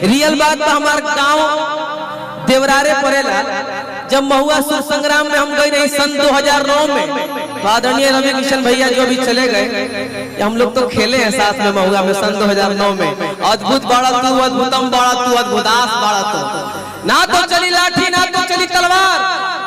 Real बात तो हमारे गांव देवरारे पड़ेला। जब महुआ सुर संग्राम में हम गए नहीं सन 2009 में, तो आदरणीय रवि किशन भैया जो भी चले गए, हम लोग तो खेले हैं साथ में महुआ में सन 2009 में। अद्भुत बाड़ा तू, अद्भुतम बाड़ा तू, अद्भुतास बाड़ा तू। ना तो चली लाठी ना तो चली तलवार,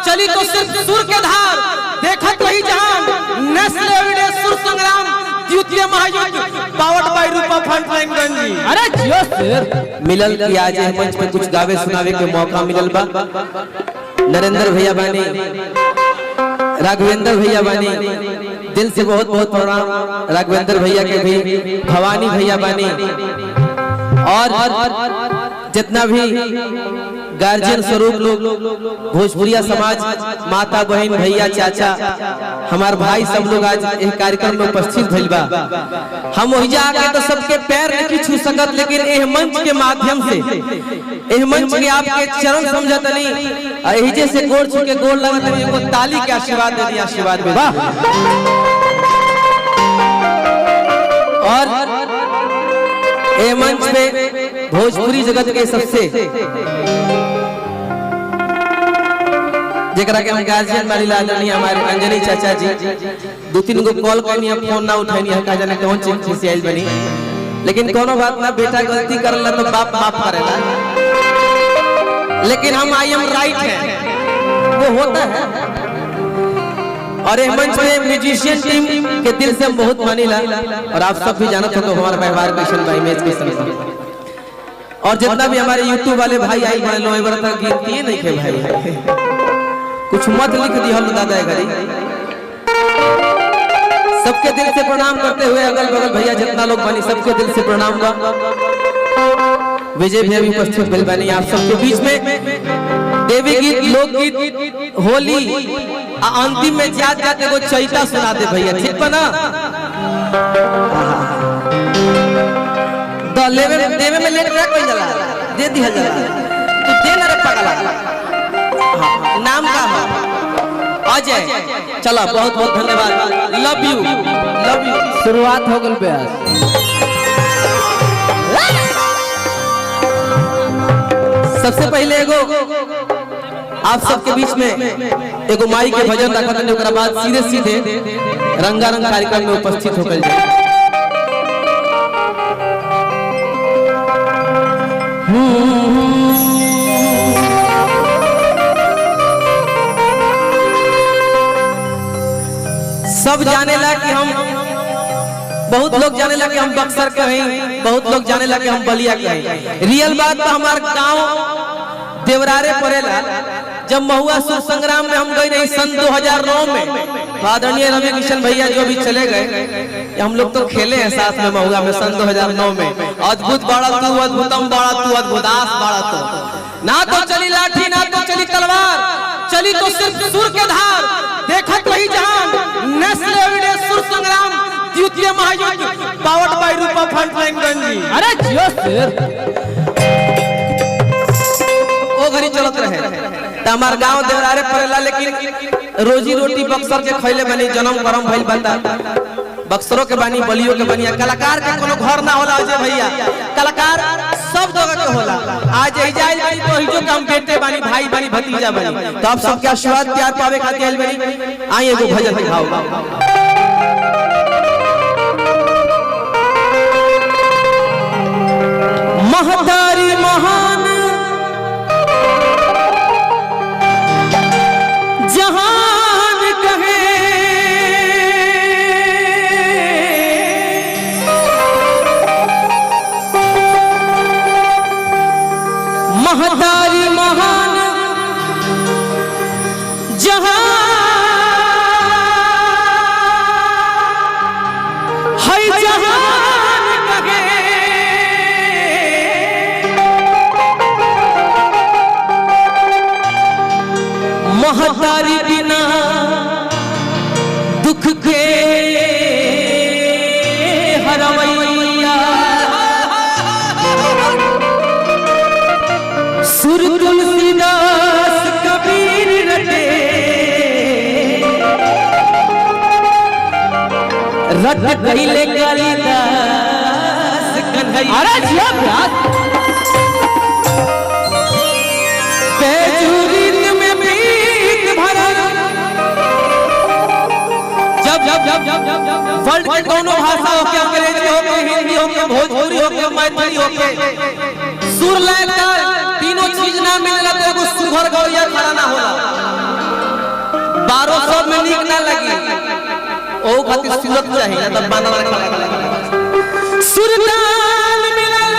चली तो सिर्फ सुर के धार। देखत वही जहान नेशनल एविडेंस सुर संग्राम द्वितीय महायुद्ध पावर्ड बाय रूपा फ्रंटलाइन गंजी। अरे जियो सर मिलल की आज मंच पे कुछ गावे सुनावे के मौका मिलल बा। नरेंद्र भैया बानी, राघवेंद्र भैया बानी, दिल से बहुत बहुत प्रणाम राघवेंद्र भैया के भी, भवानी भैया बानी, और जितना भी गार्जियन स्वरूप लोग, भोजपुरिया समाज, माता बहन भैया चाचा, हमार भाई सब लोग आज इस कार्यक्रम में उपस्थित भइल बा। हम वही जाके तो सबके पैर नहीं छू सकत, लेकिन एह मंच के माध्यम से, एह मंच के आपके चरण समझतनी, एहिजे से गोड़ छू के गोड़ लगतनी, एगो ताली के आशीर्वाद दे दी, आशीर्वाद दे दी। और ए मंच पे भोजपुरी जगत के सबसे जेकरा के हम गार्जियन वाली लादनी हमारे अंजनी चाचा जी, 2-3 गो कॉल करनी है, फोन ना उठानी है, कहा जाने कौन चीज से आइल बनी। लेकिन कोनो बात ना, बेटा गलती करला तो बाप माफ करेला। लेकिन हम आई एम राइट है, वो होता है। और ये मंच में म्यूजिशियन टीम के दिल से हम बहुत मानीला, और आप सब भी जानते हो तो हमारा व्यवहार किशन भाई में और जितना भी हमारे यूट्यूब वाले भाई आई बड़े लो एक बार तक गिनती नहीं के भाई, कुछ मत लिख दी हम दादा घरी। सबके दिल से प्रणाम करते हुए अगल बगल भैया जितना लोग बनी सबके दिल से प्रणाम बा। विजय भैया भी उपस्थित भेल बनी आप सबके बीच में। देवी गीत, लोकगीत, होली अंतिम में जात जाते वो चैता सुना दे भैया, ठीक बा ना? देवे में लेट रख कोई जला दे दी हजार तो दे ना रे पगला। नाम का है अजय। चला बहुत बहुत धन्यवाद, लव यू लव यू। शुरुआत हो गल प्यास। सबसे पहले एगो आप सबके बीच में एगो माई के भजन रखा था, ओकरा बाद सीधे सीधे रंगारंग कार्यक्रम में उपस्थित होकर जाए। सब जाने ला कि हम, बहुत लोग जाने ला कि हम बक्सर के हैं, बहुत लोग जाने ला कि हम बलिया के हैं। रियल बात तो हमारे गांव देवरारे पड़ेला। जब महुआ सुर संग्राम में हम गए नहीं सन 2009 में, तो आदरणीय रवि किशन भैया जो भी चले गए, हम लोग तो खेले हैं साथ में महुआ में सन 2009 में। अद्भुत बाड़ा तू, अद्भुतम बाड़ा तू, अद्भुतास बाड़ा तू। ना तो चली लाठी ना तो चली तलवार, चली तो सिर्फ सुर के धार। देखत वही जहान नेशनल एविडेंस सुर संग्राम द्वितीय महायुद्ध पावर्ड बाय रूपा फ्रंटलाइन गंजी। अरे जियो सर ओ घरी चलत रहे त हमार गांव देवरारे पड़ेला, लेकिन रोजी रोटी बक्सर के खैले बनी, जन्म करम भइल बता बक्सरों के बानी, बलियों के बनिया। कलाकार के कोनो घर ना होला अजय भैया, कलाकार सब जगह के होला। आज ही जाए बानी तो ही जो हम बेटे बानी, भाई बानी, भतीजा बानी, तो आप सबके आशीर्वाद प्यार पावे खातिर आइल बानी। आई एगो भजन दिखाओ। महतारी महान जहान कहे, महतारी महान जहान है, जहान कहे। महतारी बिना दुख के हरवैया, सुर तुलसीदास कबीर रटे, रट गईले कालिदास कन्हैया। अरे जियो प्यास। होके भोजपुरी होके मैथिली होके सुर लय ताल तीनों चीज ना मिलला तो एगो सुघर गौरिया खड़ा ना होला 1200 में नीक ना लगी ओ खातिर सूरत चाहिए तब बांधवा खड़ा सुर ताल मिलल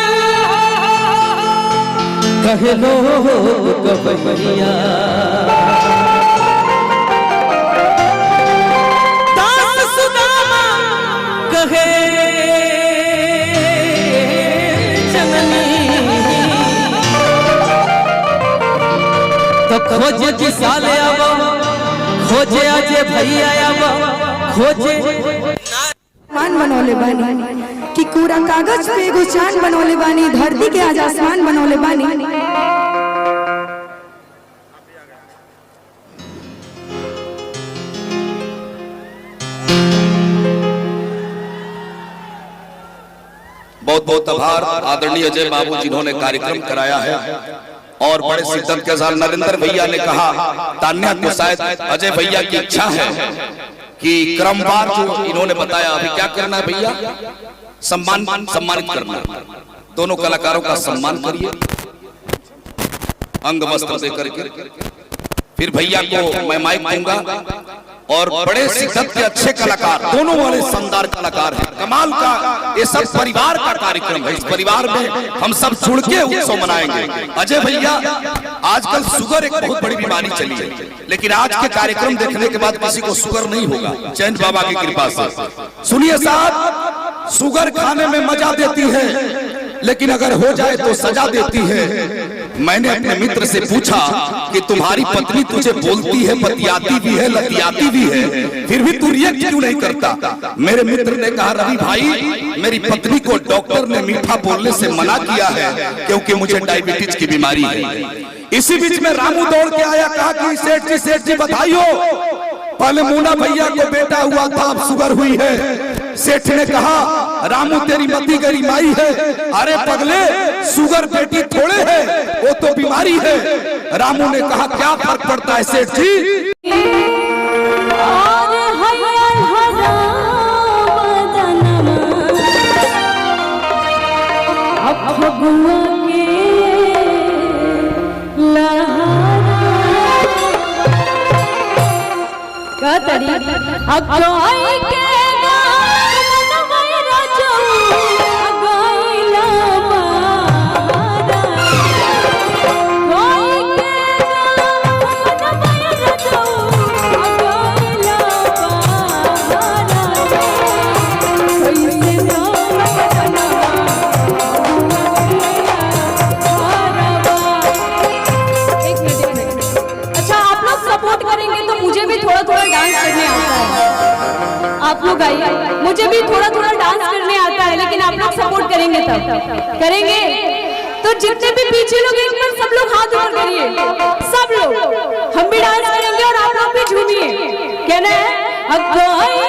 कहे लोग कबहिया दास सुदामा कहे तो खोजे किसाले आवा खोजे अजय भैया आवा खोजे आसमान बनौले बानी कि पूरा कागज पे एगो चांद बनौले बानी धरती के आज आसमान बनौले बानी बहुत बहुत आभार आदरणीय अजय बाबू जिन्होंने कार्यक्रम कराया है और बड़े शिद्दत के साथ नरेंद्र भैया ने कहा तान्या को शायद अजय भैया की इच्छा है कि क्रमवार जो इन्होंने बताया अभी क्या करना है भैया सम्मानित करना दोनों कलाकारों का सम्मान करिए अंग वस्त्र देकर के फिर भैया को मैं माइक दूंगा और बड़े शिद्दत के अच्छे कलाकार दोनों वाले शानदार कलाकार हैं कमाल का ये सब परिवार का कार्यक्रम है इस परिवार में हम सब जुड़ के उत्सव मनाएंगे अजय भैया आजकल शुगर एक बहुत बड़ी बीमारी चली है लेकिन आज के कार्यक्रम देखने के बाद किसी को शुगर नहीं होगा जैन बाबा की कृपा से सुनिए साहब शुगर खाने में मजा देती है लेकिन अगर हो जाए तो सजा देती है मैंने अपने मित्र से पूछा कि तुम्हारी पत्नी तुझे बोलती है बतियाती भी है लतियाती भी है फिर भी तू रिएक्ट क्यों नहीं करता मेरे मित्र ने कहा रवि भाई मेरी पत्नी को डॉक्टर ने मीठा बोलने से मना किया है क्योंकि मुझे डायबिटीज की बीमारी है इसी बीच में रामू दौड़ के आया कहा कि सेठ जी बधाई हो पहले मुन्ना भैया को बेटा हुआ था अब शुगर हुई है सेठ ने कहा रामू तेरी मती गरी माई है अरे पगले शुगर बेटी थोड़े है वो तो बीमारी है रामू ने कहा क्या फर्क पड़ता है सेठ जी आप लोग आइए मुझे भी थोड़ा थोड़ा डांस करने आता है लेकिन आप लोग सपोर्ट करेंगे तब करेंगे तो जितने भी पीछे लोग एक बार सब लोग हाथ ऊपर करिए सब लोग हम भी डांस करेंगे और आप लोग भी झूमिए कहना है